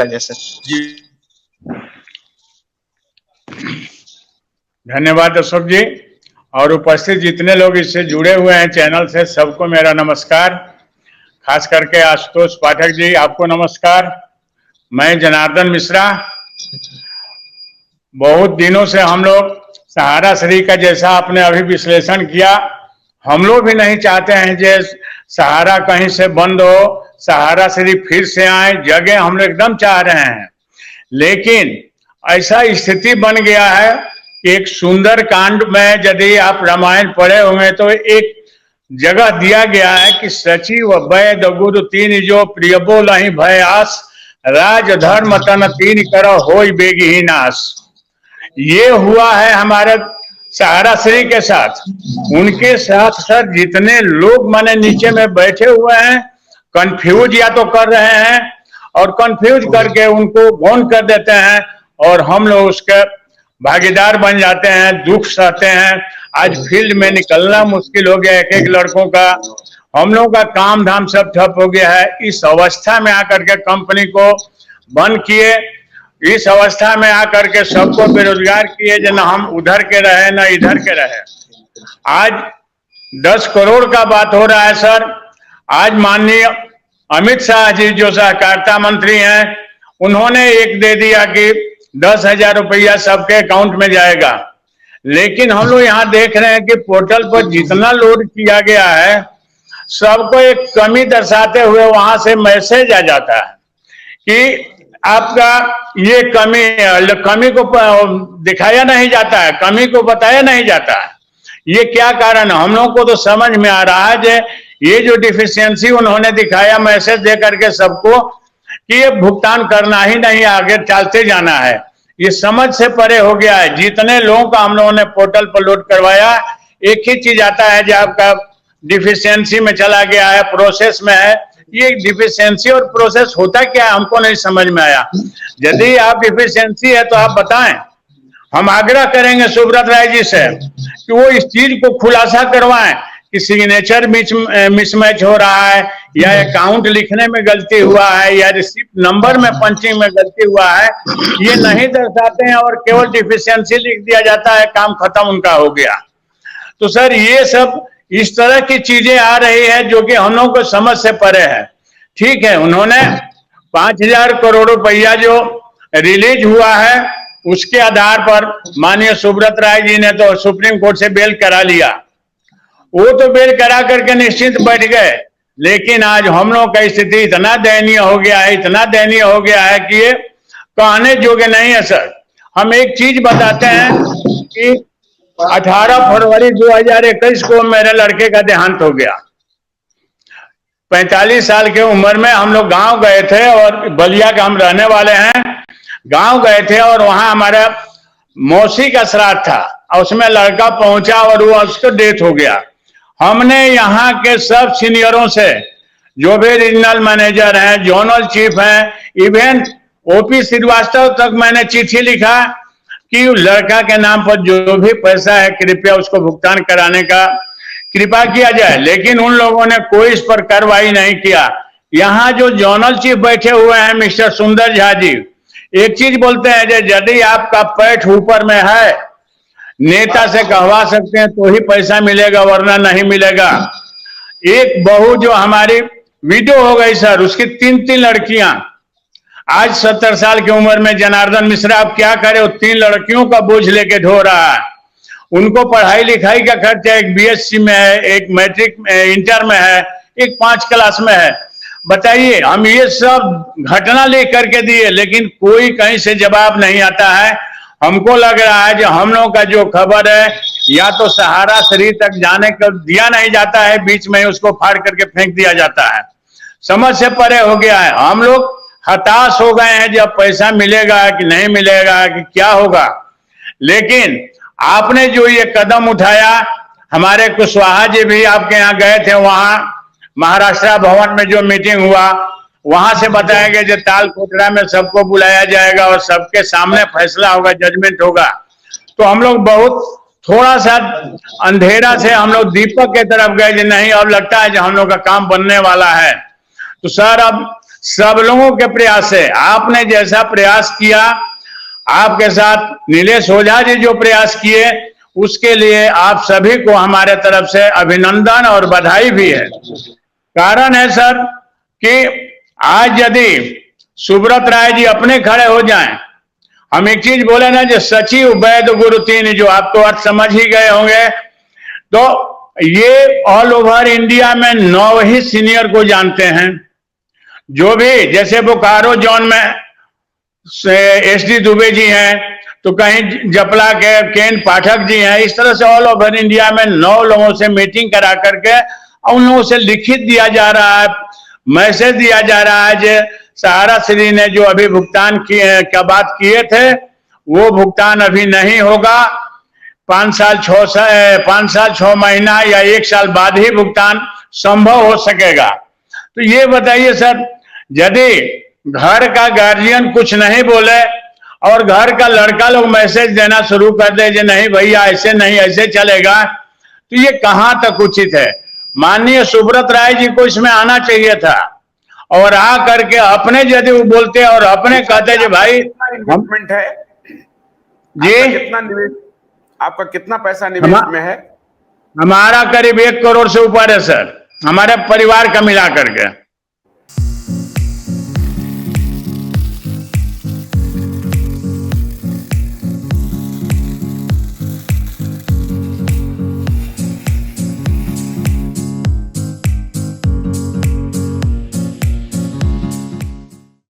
जैसे जी धन्यवाद अशोक जी और उपस्थित जितने लोग इससे जुड़े हुए हैं चैनल से, सबको मेरा नमस्कार। खास करके आशुतोष पाठक जी, आपको नमस्कार। मैं जनार्दन मिश्रा। बहुत दिनों से हम लोग सहारा श्री का, जैसा आपने अभी विश्लेषण किया, हम लोग भी नहीं चाहते हैं कि सहारा कहीं से बंद हो, सहारा श्री फिर से आए, जगह हम लोग एकदम चाह रहे हैं। लेकिन ऐसा स्थिति बन गया है कि एक सुंदर कांड में यदि आप रामायण पढ़े होंगे तो एक जगह दिया गया है कि सचिव वैद गुरु तीन जो प्रिय बोलहि भय आस, राज धर्म तन तीन करो होई बेगी ही नाश। ये हुआ है हमारे सहारा श्री के साथ। उनके साथ सर जितने लोग माने नीचे में बैठे हुए हैं, कंफ्यूज या तो कर रहे हैं और कंफ्यूज करके उनको गौन कर देते हैं और हम लोग उसके भागीदार बन जाते हैं, दुख सहते हैं। आज फील्ड में निकलना मुश्किल हो गया, एक एक लड़कों का, हम लोगों का काम धाम सब ठप हो गया है। इस अवस्था में आकर के कंपनी को बंद किए, इस अवस्था में आकर के सबको बेरोजगार किए, जो न हम उधर के रहे न इधर के रहे। आज 10 करोड़ का बात हो रहा है सर। आज माननीय अमित शाह जी जो सहकारिता मंत्री हैं, उन्होंने एक दे दिया कि 10,000 रुपया सबके अकाउंट में जाएगा। लेकिन हम लोग यहाँ देख रहे हैं कि पोर्टल पर जितना लोड किया गया है, सबको एक कमी दर्शाते हुए वहां से मैसेज आ जाता है कि आपका ये कमी है। कमी को दिखाया नहीं जाता है, कमी को बताया नहीं जाता है। ये क्या कारण है? हम लोग को तो समझ में आ रहा है ये जो डिफिशियंसी उन्होंने दिखाया मैसेज दे करके सबको कि ये भुगतान करना ही नहीं, आगे चलते जाना है, ये समझ से परे हो गया है। जितने लोगों का हम लोगों ने पोर्टल पर लोड करवाया, एक ही चीज आता है जो आपका डिफिशियंसी में चला गया है, प्रोसेस में है। ये डिफिशियंसी और प्रोसेस होता क्या है हमको नहीं समझ में आया। यदि आप डिफिशियंसी है तो आप बताएं, हम आग्रह करेंगे सुब्रत राय जी से कि वो इस चीज को खुलासा करवाएं कि सिग्नेचर मिसमैच हो रहा है, या अकाउंट लिखने में गलती हुआ है, या रिसिप्ट नंबर में पंचिंग में गलती हुआ है, ये नहीं दर्शाते हैं और केवल डिफिशियंसी लिख दिया जाता है, काम खत्म उनका हो गया। तो सर ये सब इस तरह की चीजें आ रही है जो कि हम लोगों को समझ से परे है। ठीक है, उन्होंने 5,000 करोड़ रुपया जो रिलीज हुआ है, उसके आधार पर माननीय सुब्रत राय जी ने तो सुप्रीम कोर्ट से बेल करा लिया। वो तो बेल करा करके निश्चिंत बैठ गए। लेकिन आज हम लोग का स्थिति इतना दयनीय हो गया है, इतना दयनीय हो गया है कि ये कहने योग्य नहीं है सर। हम एक चीज बताते हैं कि 18 फरवरी 2021 को मेरे लड़के का देहांत हो गया। 45 साल की उम्र में हम लोग गांव गए थे, और बलिया के हम रहने वाले हैं। गांव गए थे और वहां हमारा मौसी का श्राद्ध था, और उसमें लड़का पहुंचा और वो उसको डेथ हो गया। हमने यहाँ के सब सीनियरों से, जो भी रीजनल मैनेजर हैं, जोनल चीफ हैं, इवन ओपी श्रीवास्तव तक मैंने चिट्ठी लिखा कि लड़का के नाम पर जो भी पैसा है कृपया उसको भुगतान कराने का कृपा किया जाए। लेकिन उन लोगों ने कोई इस पर कार्रवाई नहीं किया। यहाँ जो जोनल चीफ बैठे हुए हैं मिस्टर सुंदर झा जी, एक चीज बोलते हैं, यदि आपका पैठ ऊपर में है, नेता से कहवा सकते हैं तो ही पैसा मिलेगा, वरना नहीं मिलेगा। एक बहू जो हमारी विडो हो गई सर, उसकी 3 लड़कियां, आज 70 साल की उम्र में जनार्दन मिश्रा आप क्या करे, वो 3 लड़कियों का बोझ लेके ढो रहा है। उनको पढ़ाई लिखाई का खर्चा, एक बीएससी में है, एक मैट्रिक इंटर में है, एक 5 क्लास में है। बताइए, हम ये सब घटना लेकर करके दिए, लेकिन कोई कहीं से जवाब नहीं आता है। हमको लग रहा है जो हम लोग का जो खबर है, या तो सहारा श्री तक जाने को दिया नहीं जाता है, बीच में उसको फाड़ करके फेंक दिया जाता है। समझ से परे हो गया है। हम लोग हताश हो गए हैं, जब पैसा मिलेगा कि नहीं मिलेगा कि क्या होगा। लेकिन आपने जो ये कदम उठाया, हमारे कुशवाहा जी भी आपके यहाँ गए थे, वहां महाराष्ट्र भवन में जो मीटिंग हुआ, वहां से बताया गया कि ताल कोटरा में सबको बुलाया जाएगा और सबके सामने फैसला होगा, जजमेंट होगा। तो हम लोग बहुत थोड़ा सा अंधेरा से हम लोग दीपक के तरफ गए, नहीं अब लगता है कि हम लोग का काम बनने वाला है। तो सर अब सब लोगों के प्रयास से, आपने जैसा प्रयास किया, आपके साथ नीलेश ओझा जी जो प्रयास किए, उसके लिए आप सभी को हमारे तरफ से अभिनंदन और बधाई भी है। कारण है सर कि आज यदि सुब्रत राय जी अपने खड़े हो जाएं, हम एक चीज बोले ना, जो सचिव वैद्य गुरु तीन, जो आप तो अर्थ समझ ही गए होंगे, तो ये ऑल ओवर इंडिया में 9 ही सीनियर को जानते हैं। जो भी जैसे बोकारो जोन में SD दुबे जी हैं, तो कहीं जपला के केन पाठक जी हैं। इस तरह से ऑल ओवर इंडिया में 9 लोगों से मीटिंग करा करके उन लोगों से लिखित दिया जा रहा है, मैसेज दिया जा रहा है जो सहारा श्री ने जो अभी भुगतान किए क्या बात किए थे, वो भुगतान अभी नहीं होगा। 5 साल 6 महीना या 1 साल बाद ही भुगतान संभव हो सकेगा। तो ये बताइए सर, यदि घर का गार्जियन कुछ नहीं बोले और घर का लड़का लोग मैसेज देना शुरू कर दे कि नहीं भैया ऐसे नहीं, ऐसे चलेगा, तो ये कहां तक उचित है। माननीय सुब्रत राय जी को इसमें आना चाहिए था और आ करके अपने यदि वो बोलते और अपने कहते कि भाई इन्वेस्टमेंट है जी, कितना निवेश, आपका कितना पैसा निवेश में है? हमारा करीब 1 करोड़ से ऊपर है सर, हमारे परिवार का मिला करके।